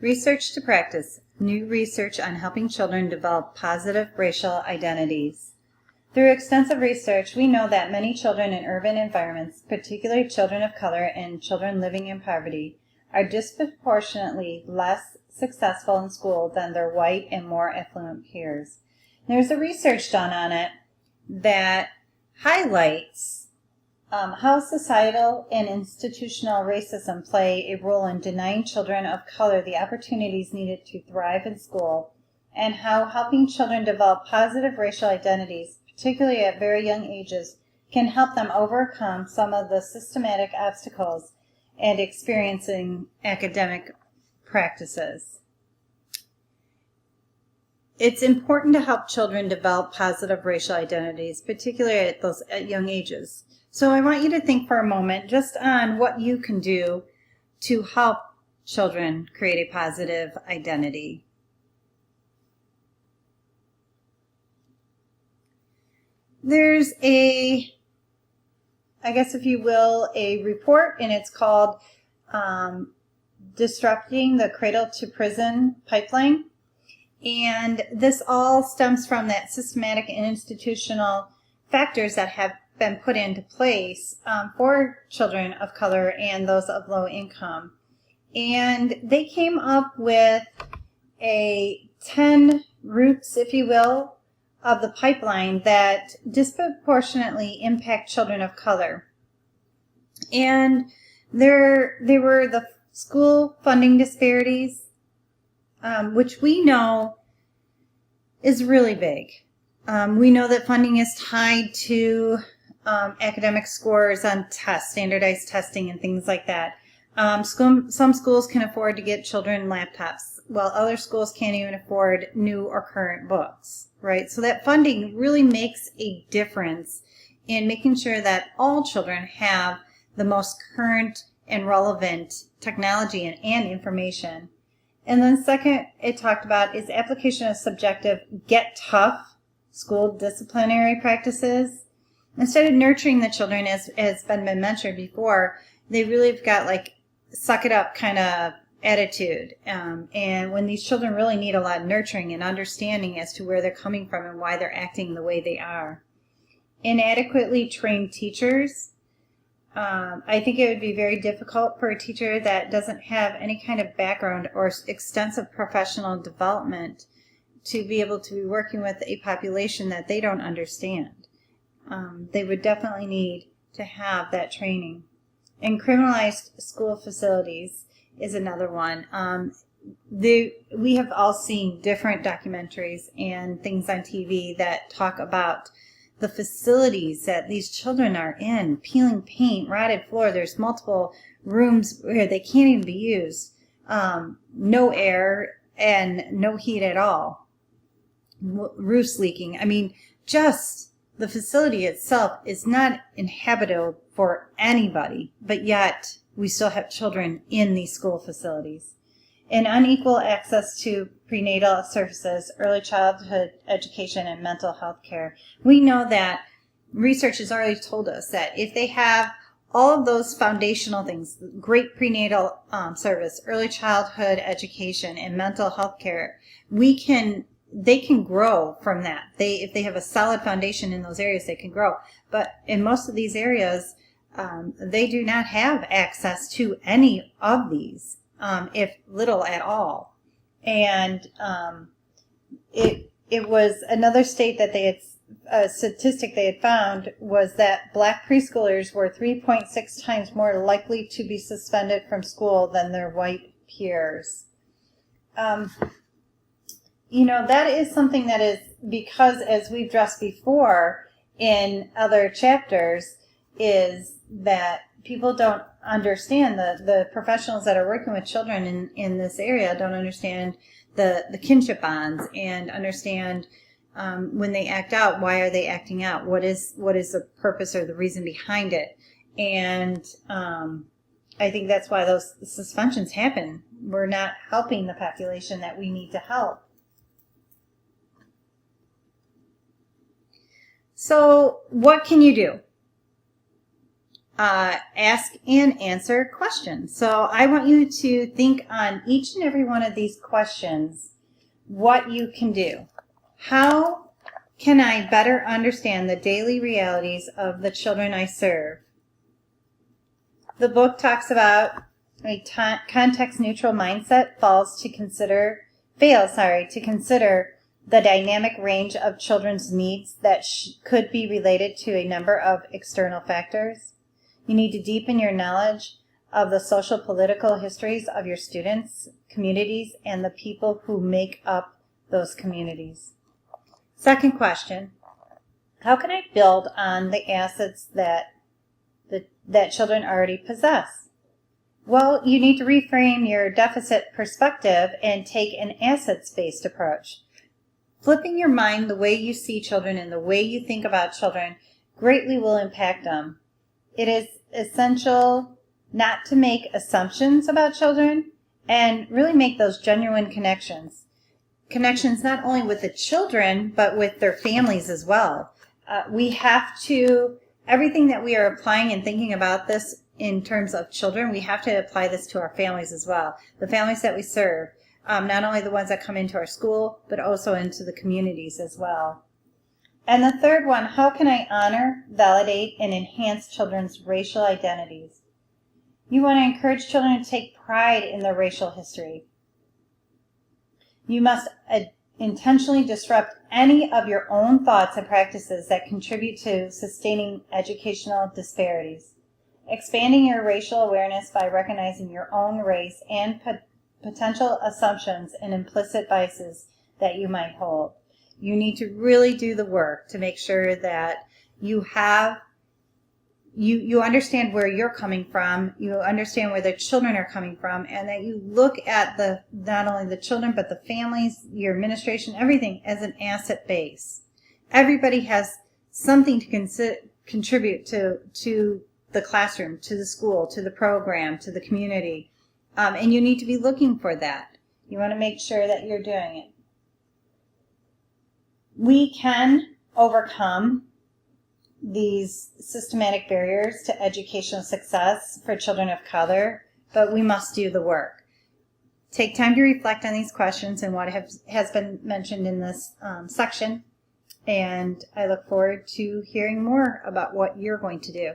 Research to practice. New research on helping children develop positive racial identities. Through extensive research, we know that many children in urban environments, particularly children of color and children living in poverty, are disproportionately less successful in school than their white and more affluent peers. There's a research done on it that highlights how societal and institutional racism play a role in denying children of color the opportunities needed to thrive in school, and how helping children develop positive racial identities, particularly at very young ages, can help them overcome some of the systematic obstacles and experiencing academic practices. It's important to help children develop positive racial identities, particularly at young ages. So I want you to think for a moment just on what you can do to help children create a positive identity. There's I guess if you will, a report, and it's called Disrupting the Cradle to Prison Pipeline. And this all stems from that systematic and institutional factors that have been put into place for children of color and those of low income. And they came up with 10 routes, if you will, of the pipeline that disproportionately impact children of color. And there were the school funding disparities, which we know is really big. We know that funding is tied to academic scores on tests, standardized testing, and things like that. Some schools can afford to get children laptops, while other schools can't even afford new or current books, right? So that funding really makes a difference in making sure that all children have the most current and relevant technology and information. And then second, it talked about is application of subjective get tough school disciplinary practices. Instead of nurturing the children, as has been mentioned before, they really have got like suck it up kind of attitude. And when these children really need a lot of nurturing and understanding as to where they're coming from and why they're acting the way they are. Inadequately trained teachers. I think it would be very difficult for a teacher that doesn't have any kind of background or extensive professional development to be able to be working with a population that they don't understand. They would definitely need to have that training. And criminalized school facilities is another one. We have all seen different documentaries and things on TV that talk about the facilities that these children are in, peeling paint, rotted floor. There's multiple rooms where they can't even be used. No air and no heat at all. Roofs leaking. I mean, just the facility itself is not inhabitable for anybody, but yet we still have children in these school facilities. And unequal access to prenatal services, early childhood education, and mental health care. We know that research has already told us that if they have all of those foundational things, great prenatal service, early childhood education, and mental health care, they can grow from that. If they have a solid foundation in those areas, they can grow. But in most of these areas, they do not have access to any of these, if little at all. And it was another state that they had, a statistic they had found was that black preschoolers were 3.6 times more likely to be suspended from school than their white peers. That is something that is because, as we've addressed before in other chapters, is that people don't understand, the professionals that are working with children in this area don't understand the kinship bonds and understand when they act out, why are they acting out? What is the purpose or the reason behind it? And I think that's why those suspensions happen. We're not helping the population that we need to help. So what can you do? ask and answer questions. So I want you to think on each and every one of these questions, what you can do. How can I better understand the daily realities of the children I serve? The book talks about a context-neutral mindset fails to consider the dynamic range of children's needs that could be related to a number of external factors. You need to deepen your knowledge of the social political histories of your students, communities, and the people who make up those communities. Second question, how can I build on the assets that children already possess? Well, you need to reframe your deficit perspective and take an assets-based approach. Flipping your mind the way you see children and the way you think about children greatly will impact them. It is essential not to make assumptions about children and really make those genuine connections. Connections not only with the children, but with their families as well. We have to, everything that we are applying and thinking about this in terms of children, we have to apply this to our families as well. The families that we serve, not only the ones that come into our school, but also into the communities as well. And the third one, how can I honor, validate, and enhance children's racial identities? You want to encourage children to take pride in their racial history. You must intentionally disrupt any of your own thoughts and practices that contribute to sustaining educational disparities. Expanding your racial awareness by recognizing your own race and potential assumptions and implicit biases that you might hold. You need to really do the work to make sure that you understand where you're coming from, you understand where the children are coming from, and that you look at not only the children but the families, your administration, everything as an asset base. Everybody has something to contribute to the classroom, to the school, to the program, to the community, and you need to be looking for that. You want to make sure that you're doing it. We can overcome these systematic barriers to educational success for children of color, but we must do the work. Take time to reflect on these questions and what has been mentioned in this section, and I look forward to hearing more about what you're going to do.